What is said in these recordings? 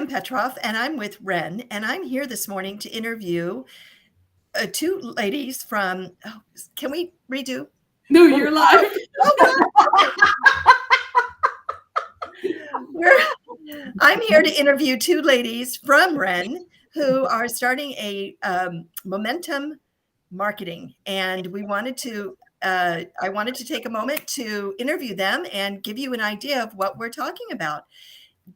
Kim Petroff, and I'm with WREN, and I'm here this morning to interview two ladies from. Oh, can we redo? No, you're live. I'm here to interview two ladies from WREN who are starting a momentum marketing, and we wanted to. I wanted to take a moment to interview them and give you an idea of what we're talking about.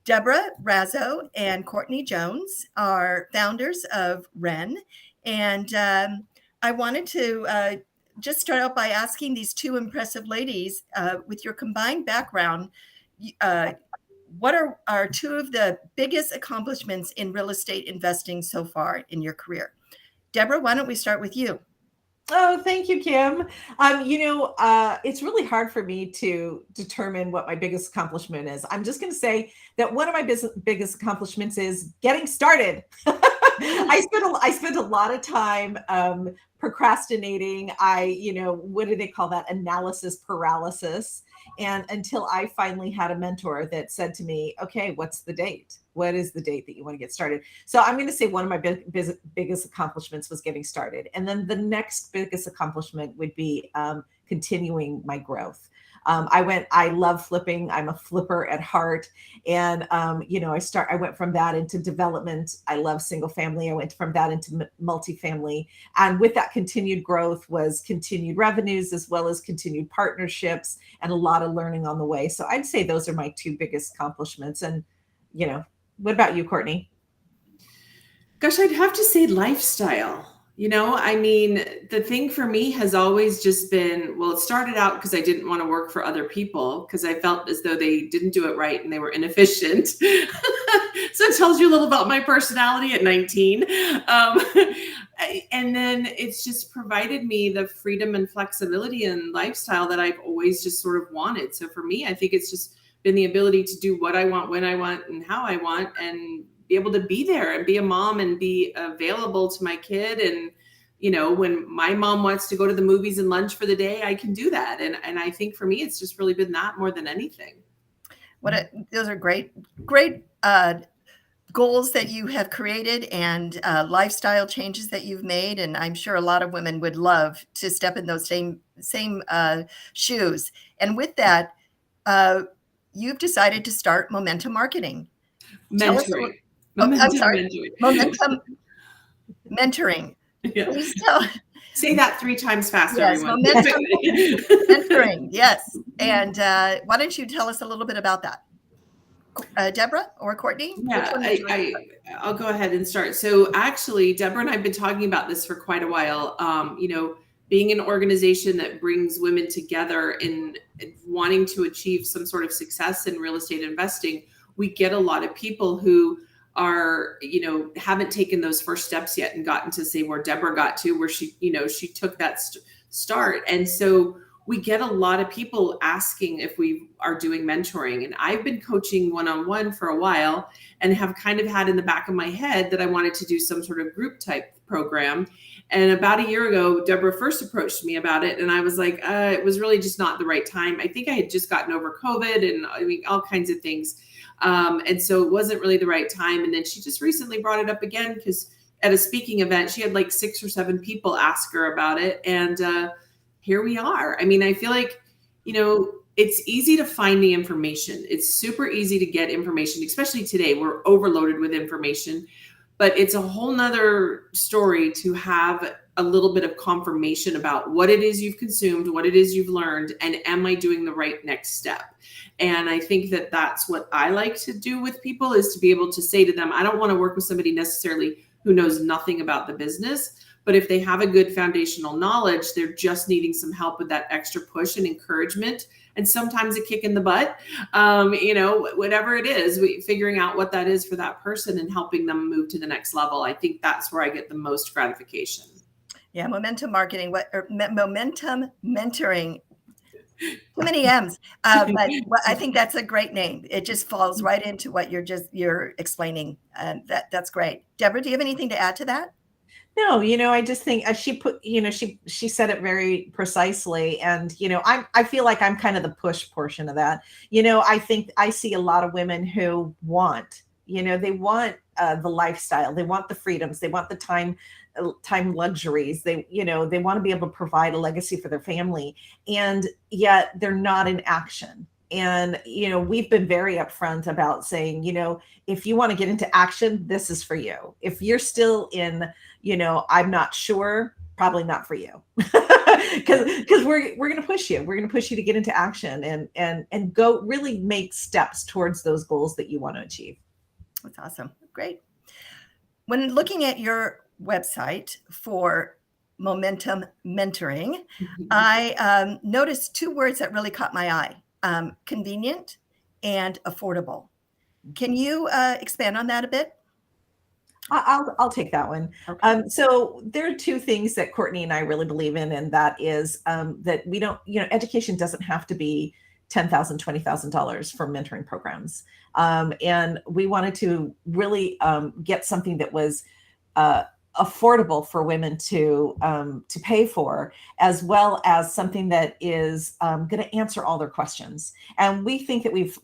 Deborah Razzo and Courtney Jones are founders of WREN, and I wanted to just start out by asking these two impressive ladies, with your combined background, what are two of the biggest accomplishments in real estate investing so far in your career? Deborah, why don't we start with you? Oh, thank you, Kim. It's really hard for me to determine what my biggest accomplishment is. I'm just going to say that one of my biggest accomplishments is getting started. I spent a lot of time procrastinating. What do they call that? Analysis paralysis. And until I finally had a mentor that said to me, okay, what's the date? What is the date that you want to get started? So I'm going to say one of my biggest accomplishments was getting started. And then the next biggest accomplishment would be continuing my growth. I love flipping. I'm a flipper at heart. And, I went from that into development. I love single family. I went from that into multifamily. And with that continued growth was continued revenues, as well as continued partnerships and a lot of learning on the way. So I'd say those are my two biggest accomplishments. And, what about you, Courtney? Gosh, I'd have to say lifestyle. The thing for me has always just been, well, it started out because I didn't want to work for other people because I felt as though they didn't do it right and they were inefficient. So it tells you a little about my personality at 19. And then it's just provided me the freedom and flexibility and lifestyle that I've always just sort of wanted. So for me, I think it's just been the ability to do what I want, when I want, and how I want, and be able to be there and be a mom and be available to my kid. And, when my mom wants to go to the movies and lunch for the day, I can do that. And I think for me, it's just really been that more than anything. Those are great goals that you have created and lifestyle changes that you've made. And I'm sure a lot of women would love to step in those same shoes. And with that, you've decided to start momentum marketing. Mentoring. Momentum mentoring. Yeah. Please tell. Say that 3 times faster, Yes, everyone. mentoring. Yes. And why don't you tell us a little bit about that? Deborah or Courtney? Yeah, I'll go ahead and start. So actually, Deborah and I have been talking about this for quite a while. Being an organization that brings women together in wanting to achieve some sort of success in real estate investing, we get a lot of people who are, haven't taken those first steps yet and gotten to say where Deborah got to, where she took that start. And so we get a lot of people asking if we are doing mentoring. And I've been coaching one-on-one for a while and have kind of had in the back of my head that I wanted to do some sort of group type program. And about a year ago, Deborah first approached me about it. And I was like, it was really just not the right time. I think I had just gotten over COVID and all kinds of things. And so it wasn't really the right time. And then she just recently brought it up again because at a speaking event, she had like 6 or 7 people ask her about it. And here we are. I feel like, it's easy to find the information. It's super easy to get information, especially today. We're overloaded with information. But it's a whole nother story to have a little bit of confirmation about what it is you've consumed, what it is you've learned, and am I doing the right next step? And I think that that's what I like to do with people, is to be able to say to them, I don't want to work with somebody necessarily who knows nothing about the business, but if they have a good foundational knowledge, they're just needing some help with that extra push and encouragement. And sometimes a kick in the butt, whatever it is, figuring out what that is for that person and helping them move to the next level. I think that's where I get the most gratification. Yeah, momentum marketing, momentum mentoring. Too many M's, but I think that's a great name. It just falls right into what you're explaining, and that's great. Deborah, do you have anything to add to that? No, I just think she said it very precisely. And, I feel like I'm kind of the push portion of that. I think I see a lot of women who want, They want the lifestyle, they want the freedoms, they want the time luxuries. They want to be able to provide a legacy for their family, and yet they're not in action. And, we've been very upfront about saying, if you want to get into action, this is for you. If you're still in, I'm not sure, probably not for you. Because we're going to push you. We're going to push you to get into action and go really make steps towards those goals that you want to achieve. That's awesome. Great. When looking at your website for Momentum Mentoring, I noticed two words that really caught my eye: convenient and affordable. Can you expand on that a bit? I'll take that one. Okay. So there are two things that Courtney and I really believe in, and that is that we don't, education doesn't have to be $10,000, $20,000 for mentoring programs. And we wanted to really get something that was affordable for women to pay for, as well as something that is going to answer all their questions. And we think that we've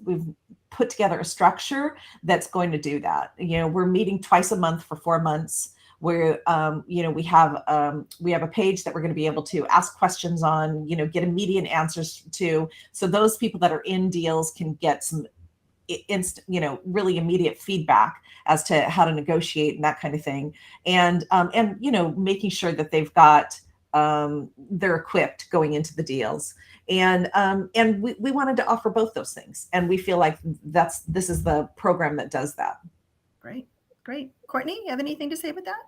put together a structure that's going to do that. We're meeting twice a month for 4 months. Where we have a page that we're going to be able to ask questions on, get immediate answers to, so those people that are in deals can get some really immediate feedback as to how to negotiate and that kind of thing, and making sure that they've got they're equipped going into the deals. And we wanted to offer both those things, and we feel like this is the program that does that. Great. Courtney, you have anything to say about that?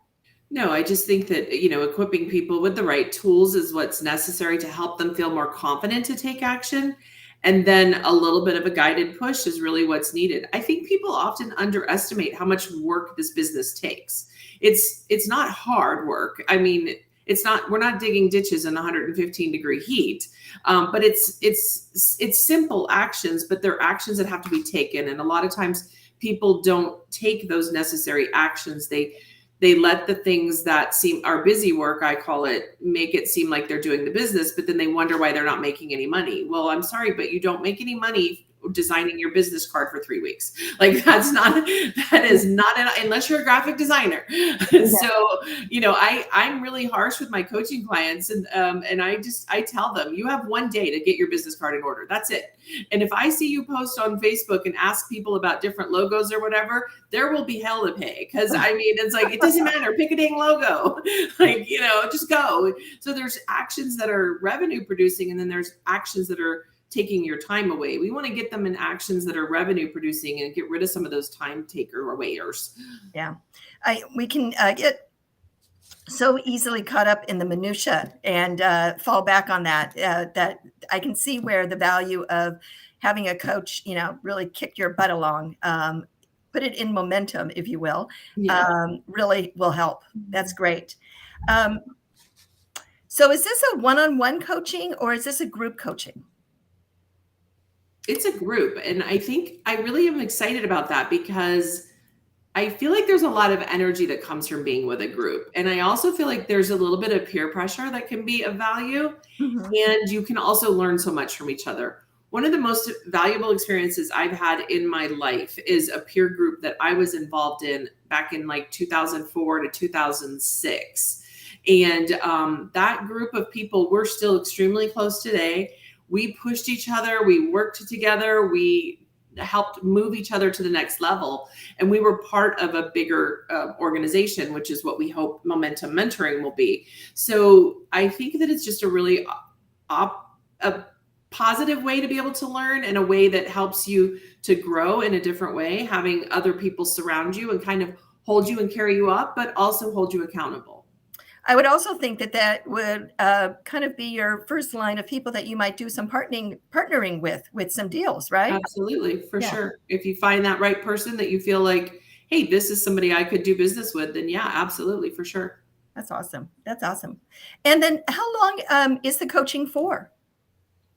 No, I just think that, equipping people with the right tools is what's necessary to help them feel more confident to take action. And then a little bit of a guided push is really what's needed. I think people often underestimate how much work this business takes. It's not hard work. I mean, we're not digging ditches in 115-degree heat, but it's simple actions, but they're actions that have to be taken. And a lot of times people don't take those necessary actions. They let the things that are busy work, I call it, make it seem like they're doing the business, but then they wonder why they're not making any money. Well, I'm sorry, but you don't make any money designing your business card for 3 weeks. Like that is not unless you're a graphic designer. So, I'm really harsh with my coaching clients, and I tell them, you have 1 day to get your business card in order. That's it. And if I see you post on Facebook and ask people about different logos or whatever, there will be hell to pay. Cause it's like, it doesn't matter, pick a dang logo, just go. So there's actions that are revenue producing, and then there's actions that are taking your time away. We want to get them in actions that are revenue producing and get rid of some of those time taker awayers. Yeah. We can get so easily caught up in the minutia and fall back on that, that I can see where the value of having a coach, really kick your butt along, put it in momentum, if you will, really will help. That's great. So is this a one-on-one coaching, or is this a group coaching? It's a group. And I think I really am excited about that, because I feel like there's a lot of energy that comes from being with a group. And I also feel like there's a little bit of peer pressure that can be of value. Mm-hmm. And you can also learn so much from each other. One of the most valuable experiences I've had in my life is a peer group that I was involved in back in like 2004 to 2006. And that group of people, we're still extremely close today. We pushed each other. We worked together. We helped move each other to the next level. And we were part of a bigger organization, which is what we hope Momentum Mentoring will be. So I think that it's just a really a positive way to be able to learn, and a way that helps you to grow in a different way, having other people surround you and kind of hold you and carry you up, but also hold you accountable. I would also think that would kind of be your first line of people that you might do some partnering with some deals, right? Absolutely, for sure. If you find that right person that you feel like, hey, this is somebody I could do business with, then yeah, absolutely, for sure. That's awesome. And then how long is the coaching for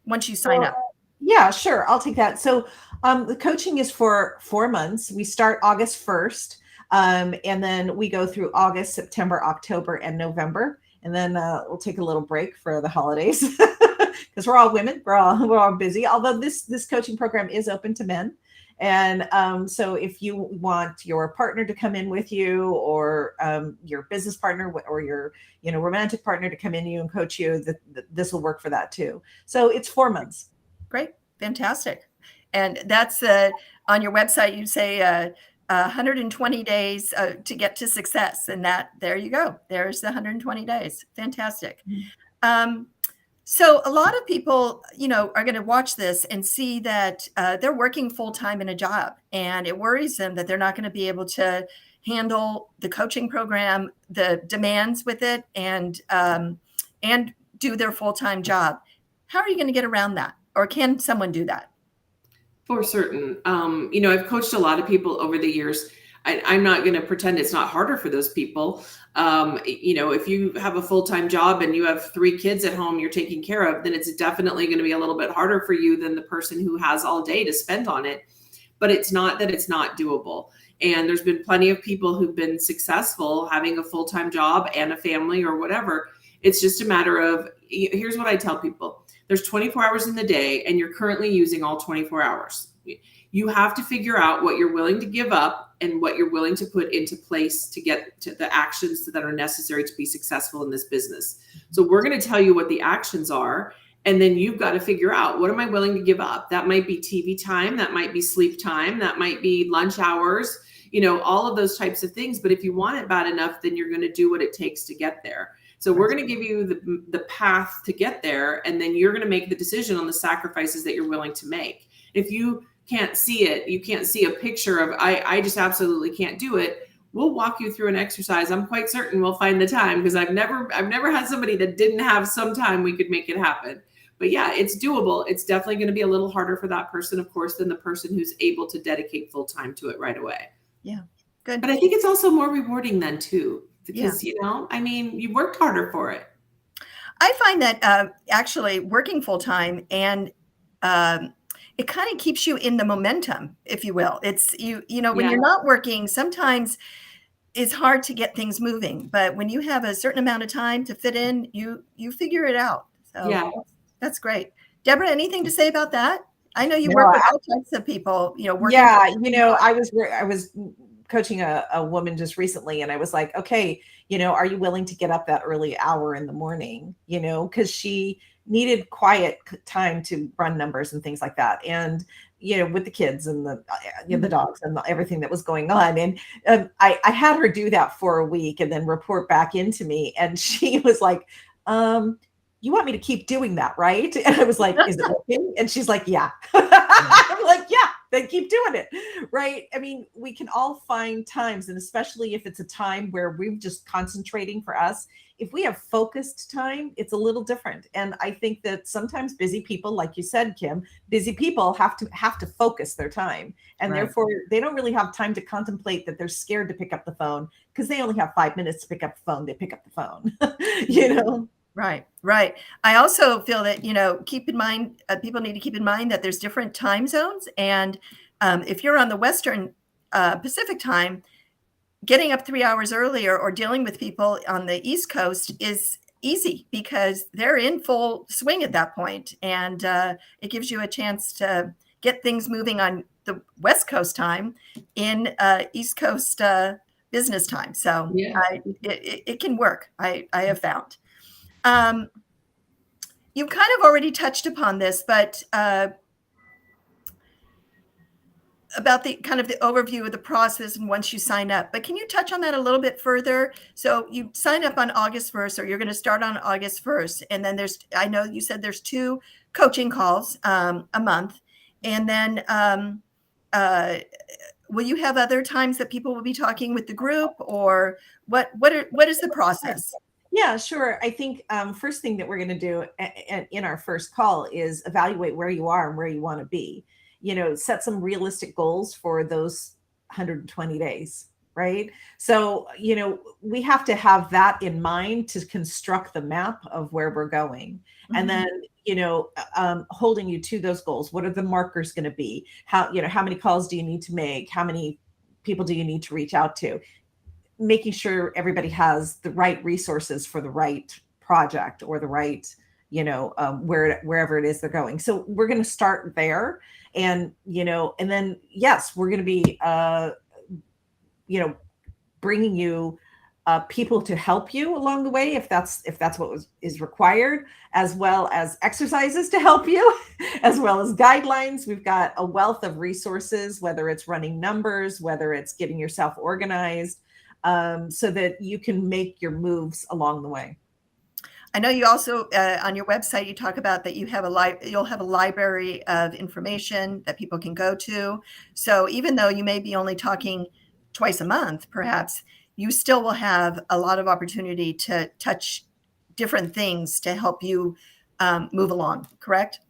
once you sign up? Yeah, sure. I'll take that. So the coaching is for 4 months. We start August 1st. And then we go through August, September, October, and November. And then we'll take a little break for the holidays because we're all women. We're all busy. Although this coaching program is open to men. And so if you want your partner to come in with you, or your business partner, or your romantic partner to come in you and coach you, this will work for that too. So it's 4 months. Great. Fantastic. And that's on your website, you say 120 days to get to success. And there you go. There's the 120 days. Fantastic. So a lot of people, are going to watch this and see that they're working full time in a job, and it worries them that they're not going to be able to handle the coaching program, the demands with it, and do their full time job. How are you going to get around that, or can someone do that? For certain. I've coached a lot of people over the years. I'm not going to pretend it's not harder for those people. If you have a full-time job and you have 3 kids at home you're taking care of, then it's definitely going to be a little bit harder for you than the person who has all day to spend on it. But it's not that it's not doable. And there's been plenty of people who've been successful having a full-time job and a family or whatever. It's just a matter of, here's what I tell people. There's 24 hours in the day, and you're currently using all 24 hours. You have to figure out what you're willing to give up and what you're willing to put into place to get to the actions that are necessary to be successful in this business. So we're going to tell you what the actions are, and then you've got to figure out, what am I willing to give up? That might be TV time, that might be sleep time, that might be lunch hours, all of those types of things. But if you want it bad enough, then you're going to do what it takes to get there. So we're going to give you the path to get there, and then you're going to make the decision on the sacrifices that you're willing to make. If you can't see it, you can't see a picture of, I just absolutely can't do it, we'll walk you through an exercise. I'm quite certain we'll find the time, because I've never had somebody that didn't have some time we could make it happen. But yeah, it's doable. It's definitely going to be a little harder for that person, of course, than the person who's able to dedicate full time to it right away. Yeah, good. But I think it's also more rewarding then too, because, you worked harder for it. I find that actually working full time, and it kind of keeps you in the momentum, if you will. It's when you're not working, sometimes it's hard to get things moving, but when you have a certain amount of time to fit in, you figure it out. So that's great. Deborah, anything to say about that? I know you work with all types of people, working. Yeah, I was coaching a woman just recently, and I was like, okay, are you willing to get up that early hour in the morning? Because she needed quiet time to run numbers and things like that. And, with the kids and the dogs and everything that was going on. And I had her do that for a week and then report back into me. And she was like, you want me to keep doing that, right? And I was like, is it working? And she's like, yeah. I'm like, yeah, then keep doing it, right? I mean, we can all find times, and especially if it's a time where we're just concentrating for us. If we have focused time, it's a little different. And I think that sometimes busy people, like you said, Kim, busy people have to focus their time. And therefore, they don't really have time to contemplate that they're scared to pick up the phone, because they only have 5 minutes to pick up the phone. They pick up the phone, Right. I also feel that, keep in mind, people need to keep in mind that there's different time zones. And if you're on the Western Pacific time, getting up 3 hours earlier or dealing with people on the East Coast is easy, because they're in full swing at that point. And it gives you a chance to get things moving on the West Coast time in East Coast business time. So it can work, I have found. You've kind of already touched upon this, but about the kind of the overview of the process and once you sign up. But can you touch on that a little bit further? So you sign up on August 1st, or you're going to start on August 1st. And then I know you said there's 2 coaching calls a month. And then will you have other times that people will be talking with the group, or what is the process? Yeah, sure. I think first thing that we're going to do in our first call is evaluate where you are and where you want to be. Set some realistic goals for those 120 days, right? So, we have to have that in mind to construct the map of where we're going. Mm-hmm. And then, holding you to those goals. What are the markers going to be? How many calls do you need to make? How many people do you need to reach out to? Making sure everybody has the right resources for the right project or the right, wherever it is they're going. So we're going to start there. And, and then, yes, we're going to be, bringing you people to help you along the way, if that's what is required, as well as exercises to help you, as well as guidelines. We've got a wealth of resources, whether it's running numbers, whether it's getting yourself organized, so that you can make your moves along the way. I know you also on your website you talk about that you'll have a library of information that people can go to. So even though you may be only talking twice a month, perhaps you still will have a lot of opportunity to touch different things to help you move along. Correct?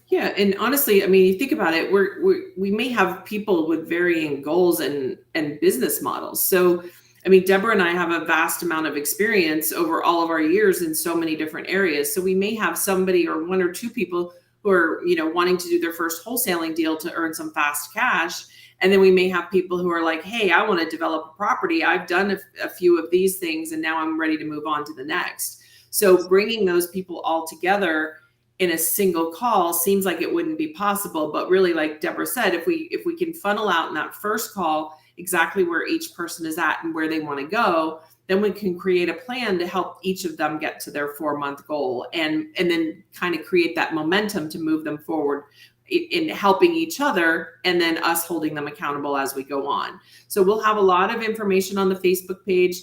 Yeah, and honestly, I mean, you think about it, we may have people with varying goals and business models. So I mean, Deborah and I have a vast amount of experience over all of our years in so many different areas. So we may have somebody or one or two people who are, wanting to do their first wholesaling deal to earn some fast cash. And then we may have people who are like, hey, I want to develop a property. I've done a few of these things and now I'm ready to move on to the next. So bringing those people all together in a single call seems like it wouldn't be possible. But really, like Deborah said, if we can funnel out in that first call exactly where each person is at and where they want to go, then we can create a plan to help each of them get to their 4-month goal, and then kind of create that momentum to move them forward in helping each other, and then us holding them accountable as we go on. So we'll have a lot of information on the Facebook page,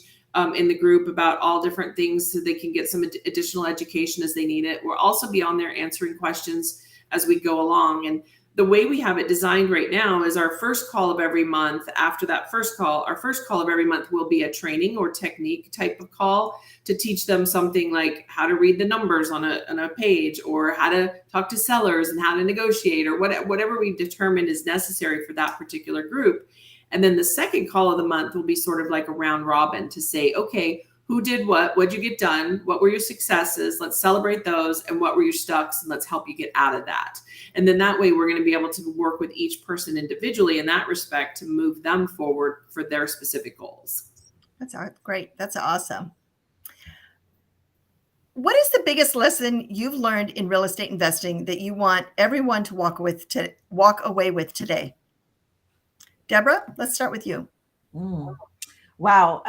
in the group, about all different things so they can get some additional education as they need it. We'll also be on there answering questions as we go along. And the way we have it designed right now is our first call of every month. After that first call, our first call of every month will be a training or technique type of call to teach them something like how to read the numbers on a page, or how to talk to sellers and how to negotiate, or whatever we determine is necessary for that particular group. And then the second call of the month will be sort of like a round robin to say, okay, who did what? What'd you get done? What were your successes? Let's celebrate those. And what were your stucks? And let's help you get out of that. And then that way we're going to be able to work with each person individually in that respect to move them forward for their specific goals. That's great. That's awesome. What is the biggest lesson you've learned in real estate investing that you want everyone to walk away with today? Deborah, let's start with you. Wow.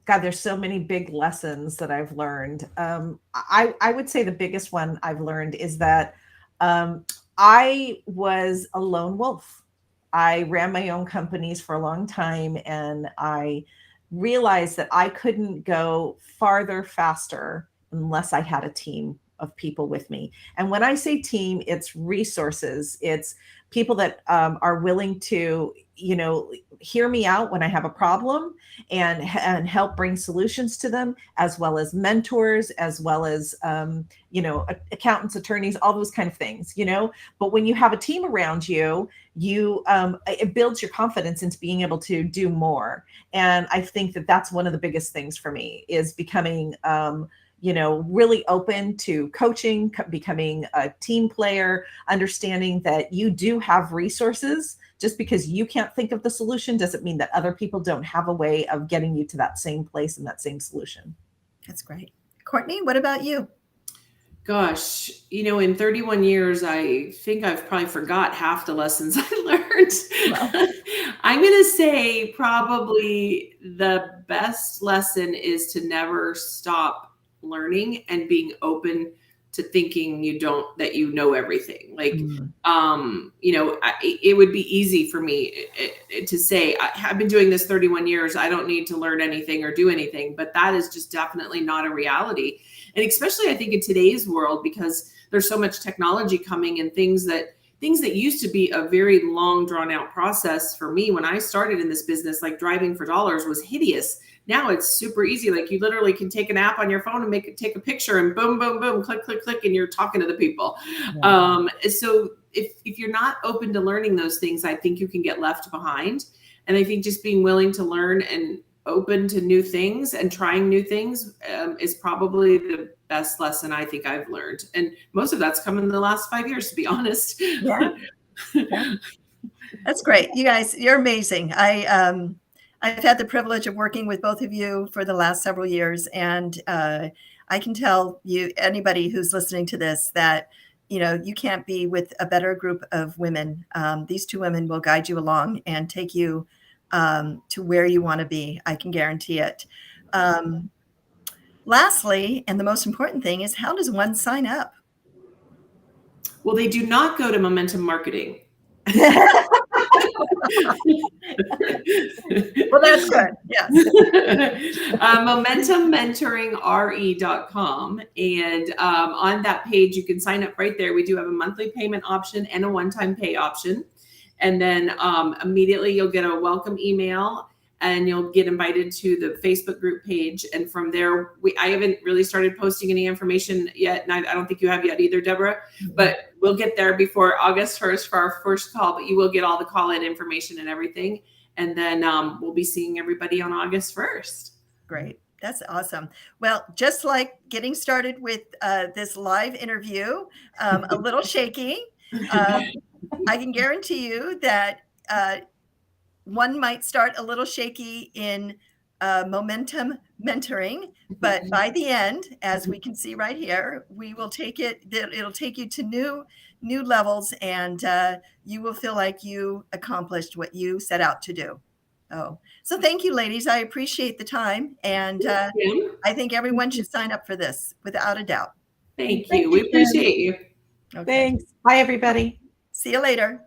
God, there's so many big lessons that I've learned. I would say the biggest one I've learned is that I was a lone wolf. I ran my own companies for a long time, and I realized that I couldn't go farther faster unless I had a team of people with me. And when I say team, it's resources. It's people that are willing to, hear me out when I have a problem and help bring solutions to them, as well as mentors, as well as, accountants, attorneys, all those kind of things, But when you have a team around you, it builds your confidence into being able to do more. And I think that that's one of the biggest things for me, is becoming, really open to coaching, becoming a team player, understanding that you do have resources. Just because you can't think of the solution doesn't mean that other people don't have a way of getting you to that same place and that same solution. That's great. Courtney, what about you? Gosh, in 31 years, I think I've probably forgot half the lessons I learned. Well. I'm going to say probably the best lesson is to never stop learning and being open to thinking that you know everything. Like, it would be easy for me to say, I've been doing this 31 years. I don't need to learn anything or do anything, but that is just definitely not a reality. And especially I think in today's world, because there's so much technology coming, and things that used to be a very long drawn out process for me when I started in this business, like driving for dollars, was hideous. Now it's super easy. Like, you literally can take an app on your phone and take a picture, and boom, boom, boom, click, click, click, and you're talking to the people. Yeah. So if you're not open to learning those things, I think you can get left behind. And I think just being willing to learn and open to new things and trying new things is probably the best lesson I think I've learned. And most of that's come in the last 5 years, to be honest. Yeah. That's great. You guys, you're amazing. I've had the privilege of working with both of you for the last several years, and I can tell you, anybody who's listening to this, that you know, you can't be with a better group of women. These two women will guide you along and take you to where you want to be. I can guarantee it. Lastly, and the most important thing is, how does one sign up? Well, they do not go to Momentum Marketing. Well, that's good. Yes. MomentumMentoringRE.com. And on that page, you can sign up right there. We do have a monthly payment option and a one-time pay option. And then immediately you'll get a welcome email and you'll get invited to the Facebook group page. And from there, I haven't really started posting any information yet. And I don't think you have yet either, Deborah, but we'll get there before August 1st for our first call, but you will get all the call-in information and everything. And then we'll be seeing everybody on August 1st. Great. That's awesome. Well, just like getting started with this live interview, a little shaky. I can guarantee you that one might start a little shaky in momentum mentoring, but by the end, as we can see right here, we will take it, it'll take you to new levels, and you will feel like you accomplished what you set out to do. So thank you, ladies. I appreciate the time, and I think everyone should sign up for this without a doubt. Thank you. We appreciate you. Okay. Thanks. Bye, everybody. See you later.